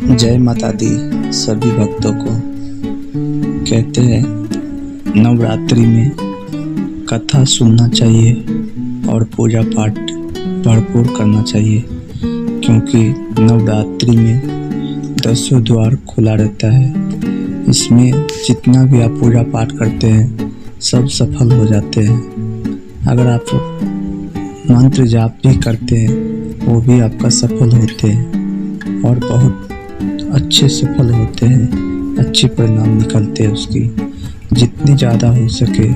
जय माता दी सभी भक्तों को। कहते हैं नवरात्रि में कथा सुनना चाहिए और पूजा पाठ भरपूर करना चाहिए, क्योंकि नवरात्रि में 10 द्वार खुला रहता है। इसमें जितना भी आप पूजा पाठ करते हैं सब सफल हो जाते हैं। अगर आप मंत्र जाप भी करते हैं वो भी आपका सफल होते हैं और बहुत अच्छे सफल होते हैं, अच्छे परिणाम निकलते हैं उसकी। जितनी ज़्यादा हो सके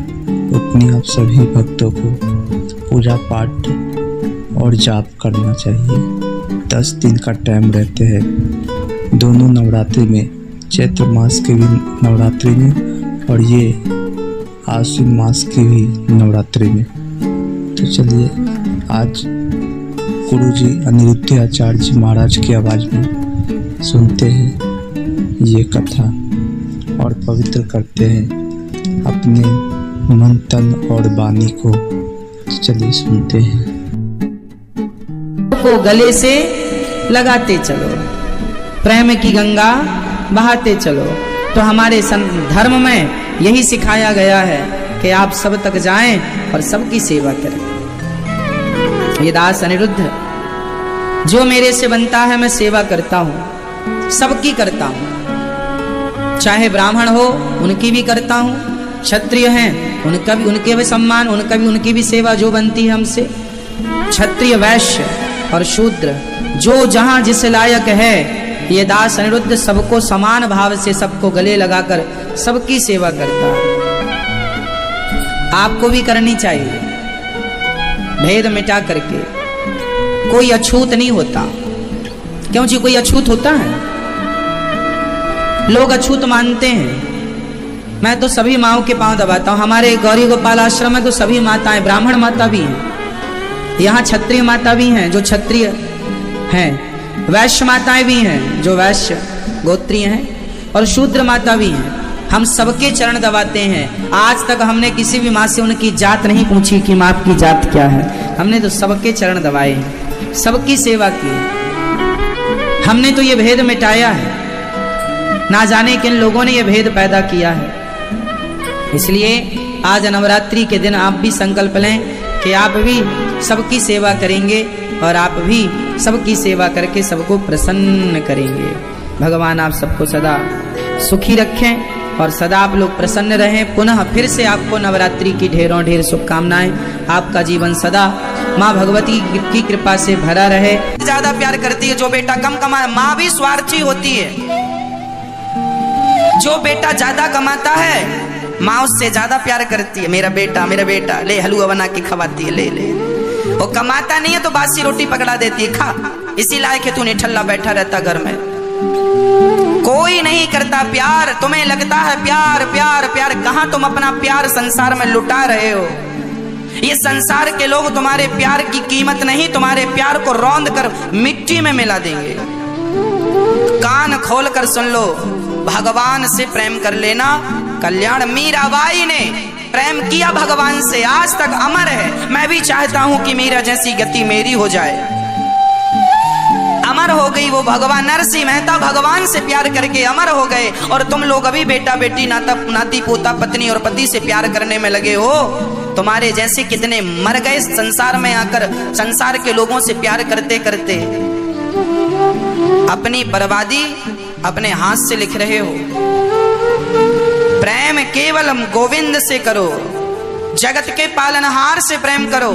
उतनी आप सभी भक्तों को पूजा पाठ और जाप करना चाहिए। 10 दिन का टाइम रहते हैं दोनों नवरात्रि में, चैत्र मास के भी नवरात्रि में और ये आश्विन मास की भी नवरात्रि में। तो चलिए आज गुरुजी अनिरुद्ध आचार्य जी महाराज की आवाज़ में सुनते हैं ये कथा और पवित्र करते हैं अपने मन तन और वाणी को। चलिए सुनते हैं। को गले से लगाते चलो, प्रेम की गंगा बहाते चलो। तो हमारे धर्म में यही सिखाया गया है कि आप सब तक जाएं और सबकी सेवा करें। ये दास अनिरुद्ध, जो मेरे से बनता है मैं सेवा करता हूँ, सबकी करता हूँ। चाहे ब्राह्मण हो उनकी भी करता हूँ, क्षत्रिय हैं उनका भी, उनके भी सम्मान, उनकी भी सेवा जो बनती है हमसे। क्षत्रिय, वैश्य और शूद्र जो जहाँ जिस लायक है, ये दास अनिरुद्ध सबको समान भाव से, सबको गले लगाकर सबकी सेवा करता है। आपको भी करनी चाहिए, भेद मिटा करके। कोई अछूत नहीं होता। क्यों जी? कोई अछूत होता है? लोग अछूत मानते हैं। मैं तो सभी माओं के पांव दबाता हूं। हमारे गौरी गोपाल आश्रम में तो सभी माताएं, ब्राह्मण माता भी हैं, यहाँ क्षत्रिय माता भी हैं जो क्षत्रिय हैं, वैश्य माताएं भी हैं जो वैश्य गोत्रीय हैं, और शूद्र माता भी हैं। हम सबके चरण दबाते हैं। आज तक हमने किसी भी माँ से उनकी जात नहीं पूछी कि माँ आपकी जात क्या है। हमने तो सबके चरण दबाए हैं, सबकी सेवा की। हमने तो ये भेद मिटाया है। ना जाने किन लोगों ने ये भेद पैदा किया है। इसलिए आज नवरात्रि के दिन आप भी संकल्प लें कि आप भी सबकी सेवा करेंगे और आप भी सबकी सेवा करके सबको प्रसन्न करेंगे। भगवान आप सबको सदा सुखी रखें और सदा आप लोग प्रसन्न रहें। पुनः फिर से आपको नवरात्रि की ढेरों ढेर शुभकामनाएं। आपका जीवन सदा माँ भगवती की कृपा से भरा रहे। ज्यादा प्यार करती है जो बेटा कम कमाए। माँ भी स्वार्थी होती है। जो बेटा ज्यादा कमाता है माँ उससे ज्यादा प्यार करती है। मेरा बेटा ले हलवा बना के खवाती है, ले। वो कमाता नहीं है तो बासी रोटी पकड़ा देती है, खा, इसी लायक है तू निठल्ला बैठा रहता घर में। कोई नहीं करता प्यार। तुम्हें लगता है प्यार प्यार प्यार, कहां तुम अपना प्यार संसार में लुटा रहे हो। ये संसार के लोग तुम्हारे प्यार की कीमत नहीं, तुम्हारे प्यार को रौंद कर मिट्टी में मिला देंगे। कान खोल कर सुन लो, भगवान से प्रेम कर लेना कल्याण। मीराबाई ने प्रेम किया भगवान से, आज तक अमर है। मैं भी चाहता हूं कि मीरा जैसी गति मेरी हो जाए। अमर हो गई वो भगवान। नरसिंह मेहता भगवान से प्यार करके अमर हो गए। और तुम लोग अभी बेटा बेटी, नाती पोता, पत्नी और पति से प्यार करने में लगे हो। तुम्हारे जैसे कितने मर गए संसार में आकर, संसार के लोगों से प्यार करते करते। अपनी बर्बादी अपने हाथ से लिख रहे हो। प्रेम केवल गोविंद से करो, जगत के पालनहार से प्रेम करो,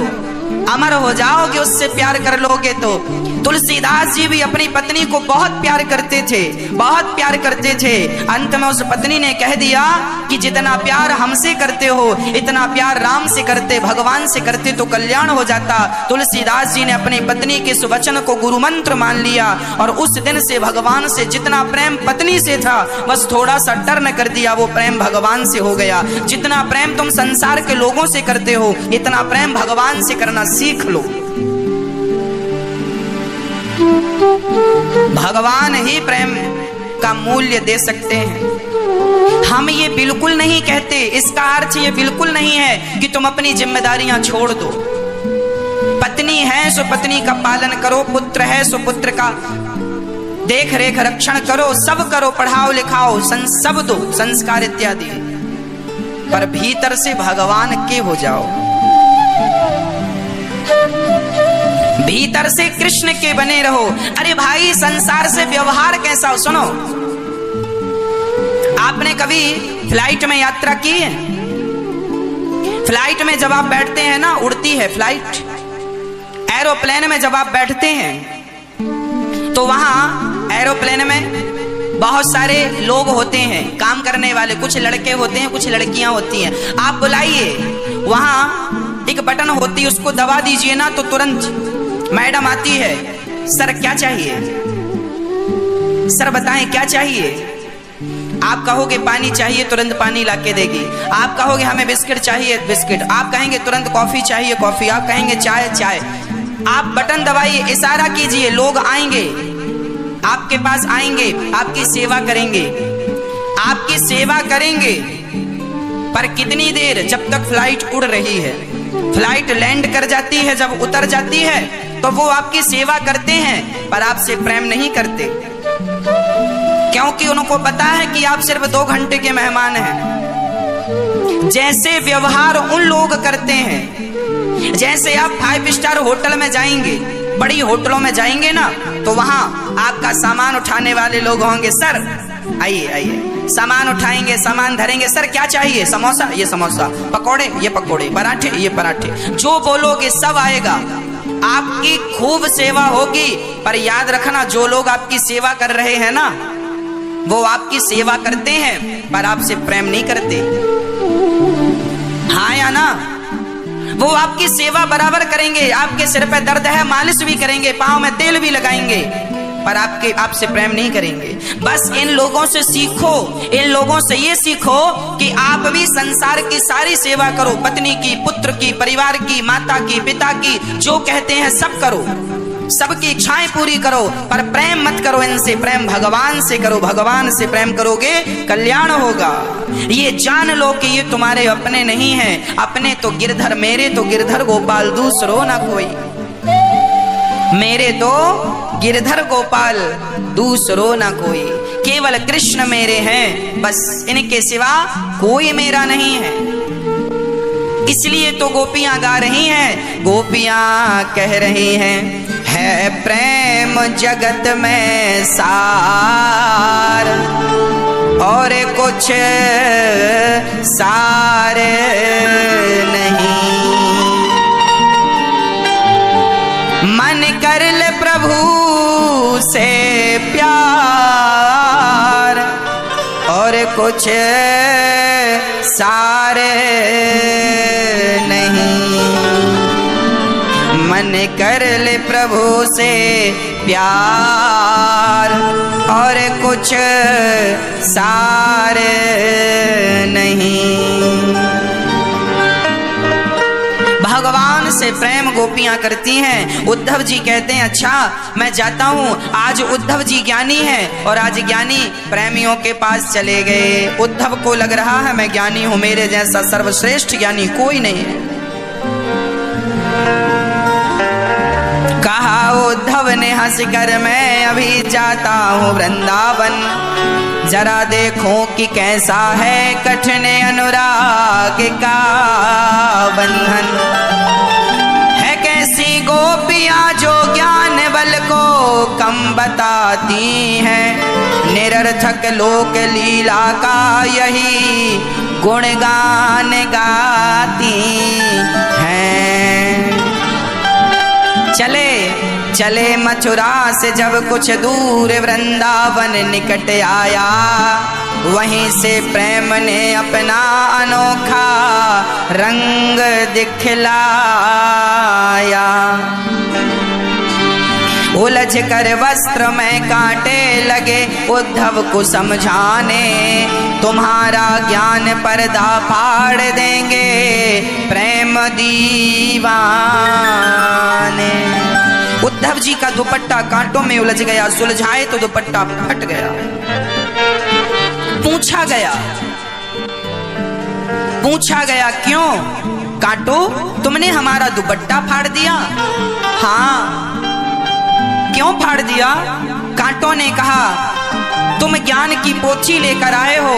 अमर हो जाओगे। उससे प्यार कर लोगे तो। तुलसीदास जी भी अपनी पत्नी को बहुत प्यार करते थे, बहुत प्यार करते थे। अंत में उस पत्नी ने कह दिया कि जितना प्यार हमसे करते हो इतना प्यार राम से करते, भगवान से करते तो कल्याण हो जाता। तुलसीदास जी ने अपनी पत्नी के सुवचन को गुरु मंत्र मान लिया और उस दिन से भगवान से जितना प्रेम पत्नी से था बस थोड़ा सा टर्न कर दिया, वो प्रेम भगवान से हो गया। जितना प्रेम तुम संसार के लोगों से करते हो इतना प्रेम भगवान से करना सीख लो। भगवान ही प्रेम का मूल्य दे सकते हैं। हम ये बिल्कुल नहीं कहते, इसका अर्थ ये बिल्कुल नहीं है कि तुम अपनी जिम्मेदारियां छोड़ दो। पत्नी है सो पत्नी का पालन करो, पुत्र है सो पुत्र का देख रेख रक्षण करो, सब करो, पढ़ाओ लिखाओ, सब दो संस्कार इत्यादि, पर भीतर से भगवान के हो जाओ, भीतर से कृष्ण के बने रहो। अरे भाई संसार से व्यवहार कैसा हो, सुनो, आपने कभी फ्लाइट में यात्रा की है? फ्लाइट में जब आप बैठते हैं ना, उड़ती है फ्लाइट, एरोप्लेन में जब आप बैठते हैं तो वहां एरोप्लेन में बहुत सारे लोग होते हैं, काम करने वाले, कुछ लड़के होते हैं, कुछ लड़कियां होती हैं। आप बुलाइए, वहां एक बटन होती है, उसको दबा दीजिए ना तो तुरंत मैडम आती है, सर क्या चाहिए, सर बताएं क्या चाहिए। आप कहोगे पानी चाहिए, तुरंत पानी लाके देगी। आप कहोगे हमें बिस्किट चाहिए, बिस्किट। आप कहेंगे तुरंत कॉफी चाहिए, कॉफी। आप कहेंगे चाय, चाय। आप बटन दबाइए, इशारा कीजिए, लोग आएंगे, आपके पास आएंगे, आपकी सेवा करेंगे, आपकी सेवा करेंगे। पर कितनी देर? जब तक फ्लाइट उड़ रही है। फ्लाइट लैंड कर जाती है, जब उतर जाती है तो वो आपकी सेवा करते हैं, पर आपसे प्रेम नहीं करते, क्योंकि उनको पता है कि आप सिर्फ 2 घंटे के मेहमान हैं। जैसे व्यवहार उन लोग करते हैं, जैसे आप 5 स्टार होटल में जाएंगे, बड़ी होटलों में जाएंगे ना, तो वहां आपका सामान उठाने वाले लोग होंगे, सर आइए आइए, सामान उठाएंगे, सामान धरेंगे, सर क्या चाहिए, समोसा, ये समोसा, पकोड़े, ये पकोड़े, पराठे, ये पराठे, जो बोलोगे सब आएगा। आपकी खूब सेवा होगी, पर याद रखना, जो लोग आपकी सेवा कर रहे हैं ना, वो आपकी सेवा करते हैं पर आपसे प्रेम नहीं करते, हाँ या ना? वो आपकी सेवा बराबर करेंगे, आपके सिर पे दर्द है मालिश भी करेंगे, पांव में तेल भी लगाएंगे, पर आपसे प्रेम नहीं करेंगे। बस इन लोगों से सीखो, इन लोगों से ये सीखो कि आप भी संसार की सारी सेवा करो, पत्नी की, पुत्र की, परिवार की, माता की, पिता की, जो कहते हैं सब करो, सबकी इच्छाएं पूरी करो, पर प्रेम मत करो इनसे, प्रेम भगवान से करो। भगवान से प्रेम करोगे कल्याण होगा। ये जान लो कि ये तुम्हारे अपने नहीं हैं, अपने तो गिरधर, मेरे तो गिरधर गोपाल, दूसरो ना कोई, मेरे तो गिरधर गोपाल, दूसरो ना कोई, केवल कृष्ण मेरे हैं, बस इनके सिवा कोई मेरा नहीं है। इसलिए तो गोपियां गा रही हैं, गोपियां कह रही हैं, है प्रेम जगत में सार, और कुछ सार नहीं, मन कर ले प्रभु से प्यार, और कुछ सारे नहीं, मन कर ले प्रभु से प्यार, और कुछ सारे नहीं। भगवान से प्रेम गोपियां करती हैं। उद्धव जी कहते हैं, अच्छा मैं जाता हूं, आज उद्धव जी ज्ञानी हैं और आज ज्ञानी प्रेमियों के पास चले गए। उद्धव को लग रहा है मैं ज्ञानी हूं, मेरे जैसा सर्वश्रेष्ठ ज्ञानी कोई नहीं है। कहा उद्धव ने हंसकर, मैं अभी जाता हूँ वृंदावन, जरा देखो कि कैसा है कठिन अनुराग का बंधन, है कैसी गोपियां जो ज्ञान बल को कम बताती हैं, निरर्थक लोक लीला का यही गुणगान गाती हैं। चले चले मथुरा से जब कुछ दूर वृंदावन निकट आया, वहीं से प्रेम ने अपना अनोखा रंग दिखलाया। उलझ कर वस्त्र में कांटे लगे उद्धव को समझाने, तुम्हारा ज्ञान पर्दा फाड़ देंगे प्रेम दीवाने। उद्धव जी का दुपट्टा कांटों में उलझ गया, सुलझाए तो दुपट्टा फट गया। पूछा गया क्यों कांटो, तुमने हमारा दुपट्टा फाड़ दिया? हाँ, क्यों फाड़ दिया? कांटों ने कहा तुम ज्ञान की पोथी लेकर आए हो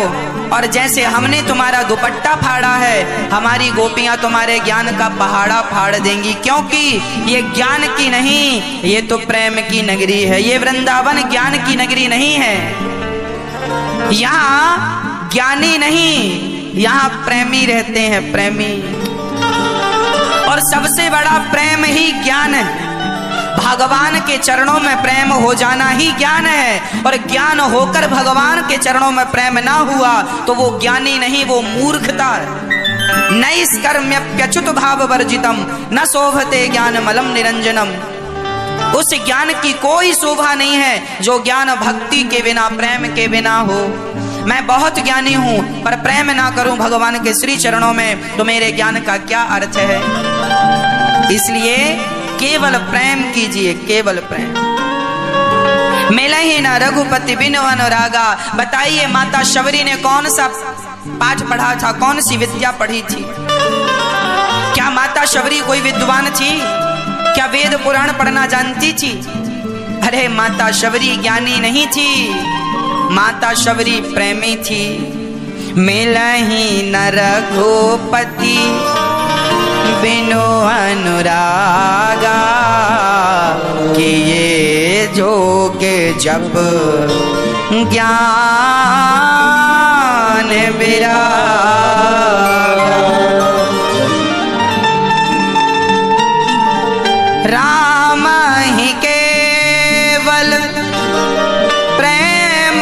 और जैसे हमने तुम्हारा दुपट्टा फाड़ा है, हमारी गोपियां तुम्हारे ज्ञान का पहाड़ा फाड़ देंगी, क्योंकि ये ज्ञान की नहीं, ये तो प्रेम की नगरी है। ये वृंदावन ज्ञान की नगरी नहीं है। यहाँ ज्ञानी नहीं, यहाँ प्रेमी रहते हैं, प्रेमी। और सबसे बड़ा प्रेम ही ज्ञान है। भगवान के चरणों में प्रेम हो जाना ही ज्ञान है। और ज्ञान होकर भगवान के चरणों में प्रेम ना हुआ तो वो ज्ञानी नहीं, वो मूर्खता। नैष्कर्म्यप्यच्युत भाव वर्जितम न शोभते ज्ञान मलम निरंजनम। उस ज्ञान की कोई शोभा नहीं है जो ज्ञान भक्ति के बिना, प्रेम के बिना हो। मैं बहुत ज्ञानी हूं पर प्रेम ना करूं भगवान के श्री चरणों में तो मेरे ज्ञान का क्या अर्थ है। इसलिए केवल प्रेम कीजिए, केवल प्रेम। मिलहि न रघुपति बिनु अनुरागा। बताइए माता शबरी ने कौन सा पाठ पढ़ा था, कौन सी विद्या पढ़ी थी? क्या माता शबरी कोई विद्वान थी? क्या वेद पुराण पढ़ना जानती थी? अरे माता शबरी ज्ञानी नहीं थी, माता शबरी प्रेमी थी। मिलहि न रघुपति बिनु अनुरागा, कि ये जोग जप ज्ञान विरागा। राम ही केवल प्रेम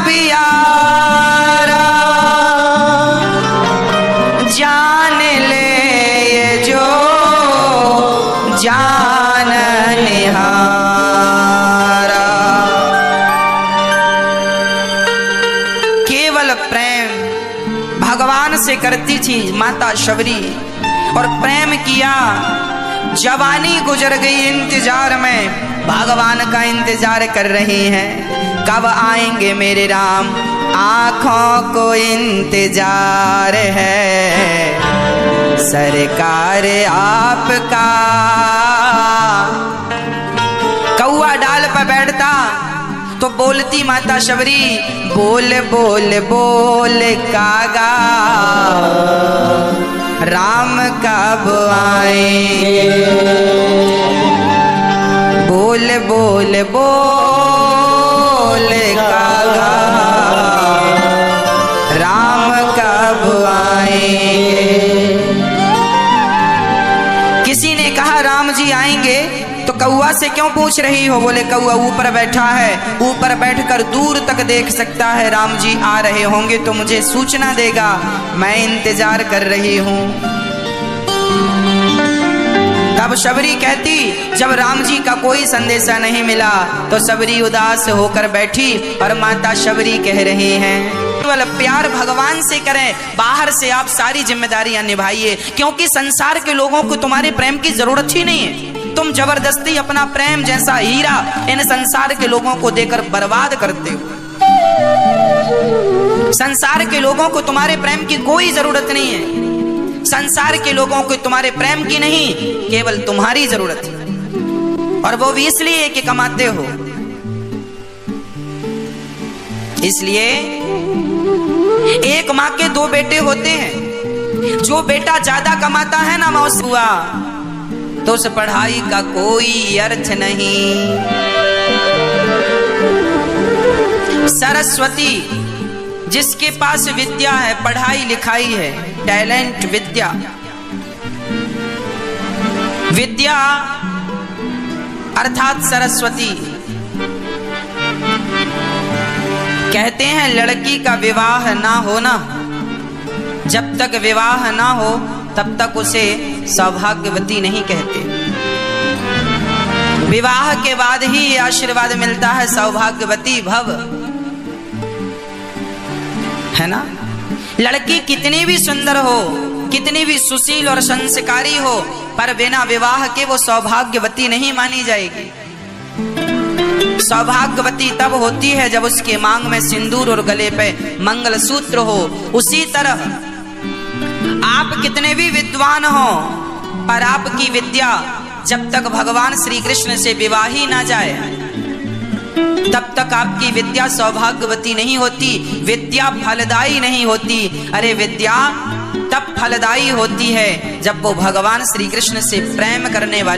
प्यारा, जान ले ये जो जान निहारा। केवल प्रेम भगवान से करती थी माता शबरी, और प्रेम किया। जवानी गुजर गई इंतजार में, भगवान का इंतजार कर रही हैं। कब आएंगे मेरे राम, आँखों को इंतजार है, सरकार आपका। कौआ डाल पर बैठता तो बोलती माता शबरी, बोल बोल बोल कागा, राम कब आएंगे। बोल बोल बोल कागा, राम कब आएंगे। किसी ने कहा राम जी आएंगे, तो कौआ से क्यों पूछ रही हो? बोले कौआ ऊपर बैठा है, ऊपर बैठकर दूर तक देख सकता है। राम जी आ रहे होंगे तो मुझे सूचना देगा, मैं इंतजार कर रही हूं। तब शबरी कहती, जब राम जी का कोई संदेशा नहीं मिला तो शबरी उदास होकर बैठी, और माता शबरी कह रही हैं, केवल प्यार भगवान से करें, बाहर से आप सारी जिम्मेदारियां निभाइए, क्योंकि संसार के लोगों को तुम्हारे प्रेम की जरूरत ही नहीं है। तुम जबरदस्ती अपना प्रेम जैसा हीरा इन संसार के लोगों को देकर बर्बाद करते हो। संसार के लोगों को तुम्हारे प्रेम की कोई जरूरत नहीं है। संसार के लोगों को तुम्हारे प्रेम की नहीं, केवल तुम्हारी जरूरत है, और वो भी इसलिए कि कमाते हो। इसलिए एक माँ के दो बेटे होते हैं। जो बेटा ज्यादा कमाता है ना मौस हुआ, तो उस पढ़ाई का कोई अर्थ नहीं। सरस्वती, जिसके पास विद्या है, पढ़ाई लिखाई है, टैलेंट, विद्या, विद्या अर्थात सरस्वती। कहते हैं लड़की का विवाह ना होना, जब तक विवाह ना हो तब तक उसे सौभाग्यवती नहीं कहते। विवाह के बाद ही आशीर्वाद मिलता है, सौभाग्यवती भव, है ना। लड़की कितनी भी सुंदर हो, कितनी भी सुशील और संस्कारी हो, पर बिना विवाह के वो सौभाग्यवती नहीं मानी जाएगी। सौभाग्यवती तब होती है जब उसके मांग में सिंदूर और गले पे मंगलसूत्र हो। उसी तरह आप कितने भी विद्वान हो, पर आपकी विद्या जब तक भगवान श्री कृष्ण से विवाह ही ना जाए, तब तक आपकी विद्या सौभाग्यवती नहीं होती, विद्या फलदायी नहीं होती। अरे विद्या तब फलदायी होती है जब वो भगवान श्री कृष्ण से प्रेम करने वाली